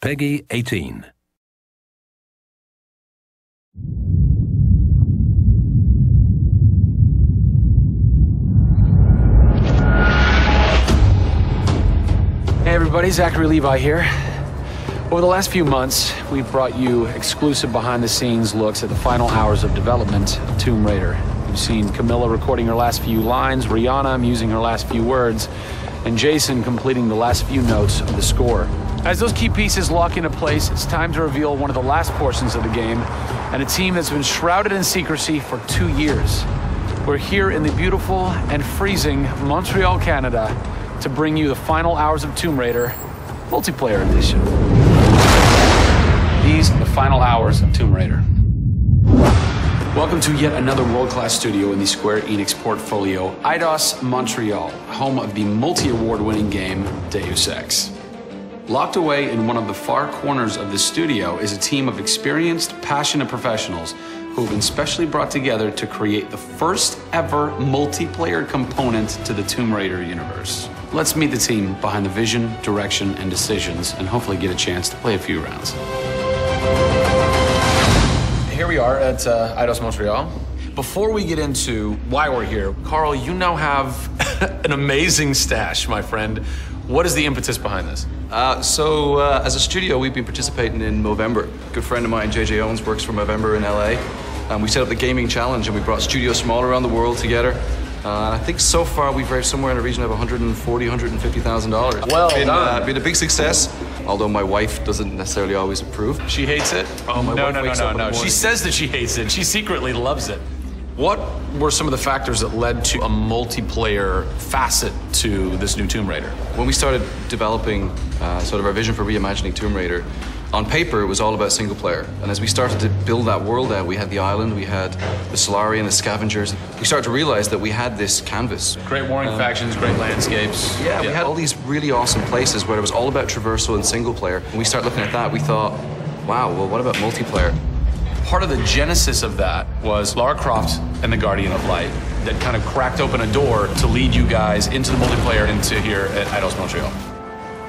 Peggy 18. Hey everybody, Zachary Levi here. Over the last few months, we've brought you exclusive behind-the-scenes looks at the final hours of development of Tomb Raider. You've seen Camilla recording her last few lines, Rihanna musing her last few words, and Jason completing the last few notes of the score. As those key pieces lock into place, it's time to reveal one of the last portions of the game, and a team that's been shrouded in secrecy for 2 years. We're here in the beautiful and freezing Montreal, Canada, to bring you the final hours of Tomb Raider multiplayer edition. These are the final hours of Tomb Raider. Welcome to yet another world-class studio in the Square Enix portfolio, Eidos Montreal, home of the multi-award-winning game Deus Ex. Locked away in one of the far corners of the studio is a team of experienced, passionate professionals who have been specially brought together to create the first ever multiplayer component to the Tomb Raider universe. Let's meet the team behind the vision, direction, and decisions, and hopefully get a chance to play a few rounds. Here we are at Eidos Montreal. Before we get into why we're here, Carl, you now have an amazing stash, my friend. What is the impetus behind this? As a studio, we've been participating in Movember. A good friend of mine, JJ Owens, works for Movember in LA. We set up the gaming challenge and we brought studios from all around the world together. I think so far we've raised somewhere in the region of $140,000, $150,000. Well been a big success, although my wife doesn't necessarily always approve. She hates it? Oh, my wife wakes up in the morning. She says that she hates it. She secretly loves it. What were some of the factors that led to a multiplayer facet to this new Tomb Raider? When we started developing sort of our vision for reimagining Tomb Raider, on paper it was all about single player. And as we started to build that world out, we had the island, we had the Solarian, the scavengers. We started to realize that we had this canvas. Great warring factions, great landscapes. Yeah, we had all these really awesome places where it was all about traversal and single player. When we started looking at that, we thought, wow, well, what about multiplayer? Part of the genesis of that was Lara Croft and the Guardian of Light that kind of cracked open a door to lead you guys into the multiplayer into here at Eidos Montreal.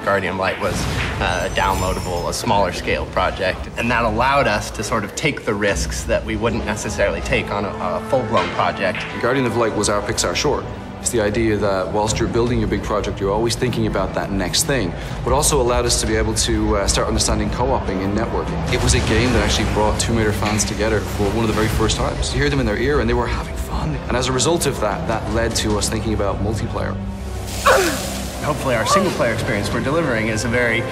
Guardian of Light was a downloadable, a smaller scale project, and that allowed us to sort of take the risks that we wouldn't necessarily take on a full-blown project. Guardian of Light was our Pixar short. It's the idea that whilst you're building your big project, you're always thinking about that next thing, but also allowed us to be able to start understanding co-oping and networking. It was a game that actually brought Tomb Raider fans together for one of the very first times. You hear them in their ear and they were having fun. And as a result of that, that led to us thinking about multiplayer. Hopefully our single-player experience we're delivering is a very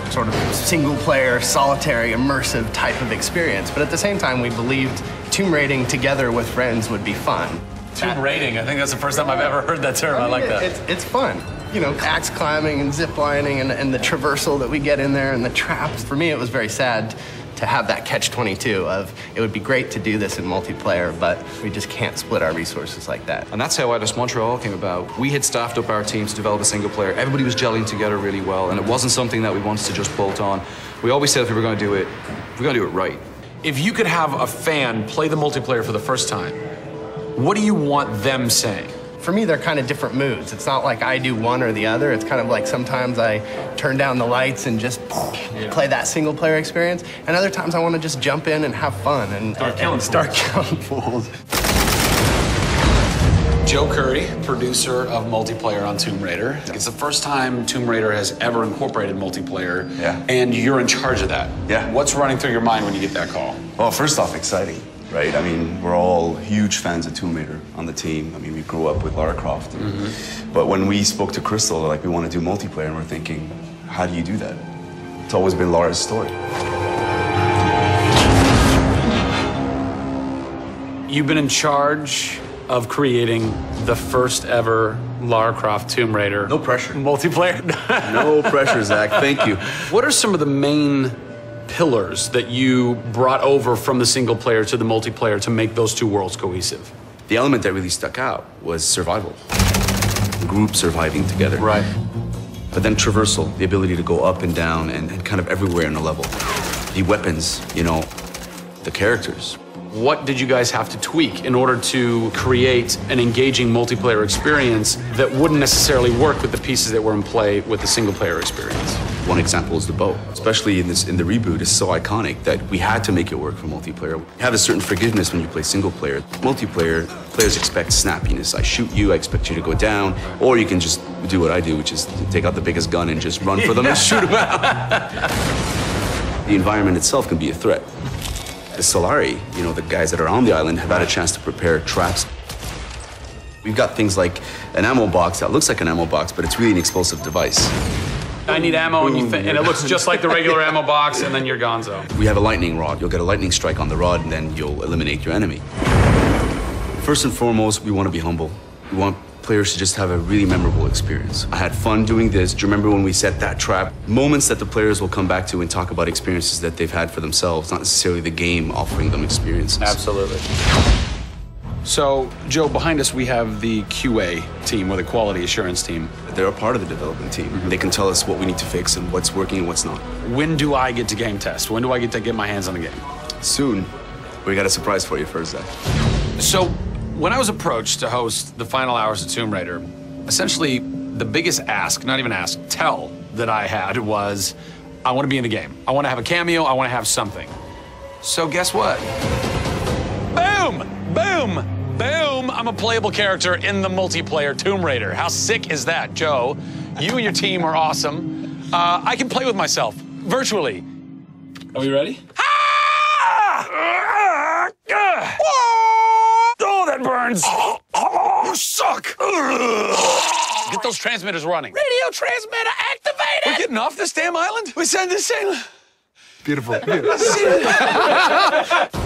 sort of single-player, solitary, immersive type of experience. But at the same time, we believed tomb raiding together with friends would be fun. Tomb raiding, I think that's the first time I've ever heard that term. I like that. It's fun. You know, axe climbing and zip lining and the traversal that we get in there and the traps. For me, it was very sad to have that catch-22 of it would be great to do this in multiplayer, but we just can't split our resources like that. And that's how Eidos Montreal came about. We had staffed up our team to develop a single player. Everybody was gelling together really well, and it wasn't something that we wanted to just bolt on. We always said if we were going to do it, we're going to do it right. If you could have a fan play the multiplayer for the first time, what do you want them saying? For me, they're kind of different moods. It's not like I do one or the other. It's kind of like sometimes I turn down the lights and just play that single player experience. And other times I want to just jump in and have fun and start killing fools. Joe Curry, producer of multiplayer on Tomb Raider. It's the first time Tomb Raider has ever incorporated multiplayer. Yeah. And you're in charge of that. Yeah. What's running through your mind when you get that call? Well, first off, exciting, right? I mean, we're all huge fans of Tomb Raider on the team. I mean, we grew up with Lara Croft. But when we spoke to Crystal, like, we want to do multiplayer, and we're thinking, how do you do that? It's always been Lara's story. You've been in charge of creating the first ever Lara Croft Tomb Raider. No pressure. Multiplayer. No pressure, Zach. Thank you. What are some of the main pillars that you brought over from the single player to the multiplayer to make those two worlds cohesive? The element that really stuck out was survival. Group surviving together. Right. But then traversal, the ability to go up and down and kind of everywhere in a level. The weapons, you know, the characters. What did you guys have to tweak in order to create an engaging multiplayer experience that wouldn't necessarily work with the pieces that were in play with the single player experience? One example is the bow. Especially in the reboot, it's so iconic that we had to make it work for multiplayer. You have a certain forgiveness when you play single player. Multiplayer, players expect snappiness. I shoot you, I expect you to go down, or you can just do what I do, which is take out the biggest gun and just run for them and shoot them out. The environment itself can be a threat. The Solari, you know, the guys that are on the island have had a chance to prepare traps. We've got things like an ammo box that looks like an ammo box, but it's really an explosive device. I need ammo, and it looks just like the regular ammo box, and then you're gonzo. We have a lightning rod. You'll get a lightning strike on the rod, and then you'll eliminate your enemy. First and foremost, we want to be humble. We want players to just have a really memorable experience. I had fun doing this. Do you remember when we set that trap? Moments that the players will come back to and talk about experiences that they've had for themselves, not necessarily the game offering them experiences. Absolutely. So, Joe, behind us we have the QA team, or the quality assurance team. They're a part of the development team. They can tell us what we need to fix and what's working and what's not. When do I get to game test? When do I get to get my hands on the game? Soon. We got a surprise for you first, Zach. So, when I was approached to host the final hours of Tomb Raider, essentially the biggest ask, not even ask, tell that I had was, I want to be in the game. I want to have a cameo, I want to have something. So guess what? Boom! Boom! Boom! I'm a playable character in the multiplayer Tomb Raider. How sick is that, Joe? You and your team are awesome. I can play with myself, virtually. Are we ready? Oh, that burns! You suck! Get those transmitters running. Radio transmitter activated! We're getting off this damn island? We send this in. Beautiful.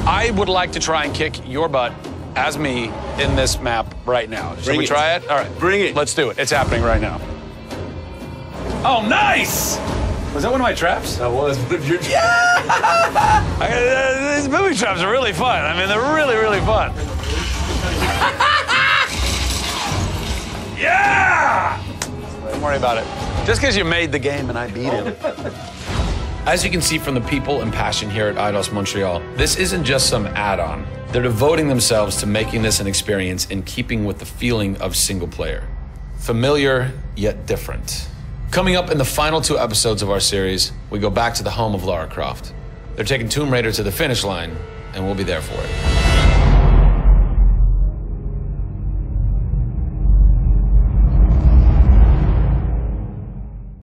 I would like to try and kick your butt as me in this map right now. Should we try it? All right. Bring it. Let's do it. It's happening right now. Oh, nice! Was that one of my traps? That was one of your traps. Yeah! These booby traps are really fun. I mean, they're really, really fun. Yeah! Don't worry about it. Just because you made the game and I beat it. As you can see from the people and passion here at Eidos Montreal, this isn't just some add-on. They're devoting themselves to making this an experience in keeping with the feeling of single player. Familiar, yet different. Coming up in the final 2 episodes of our series, we go back to the home of Lara Croft. They're taking Tomb Raider to the finish line, and we'll be there for it.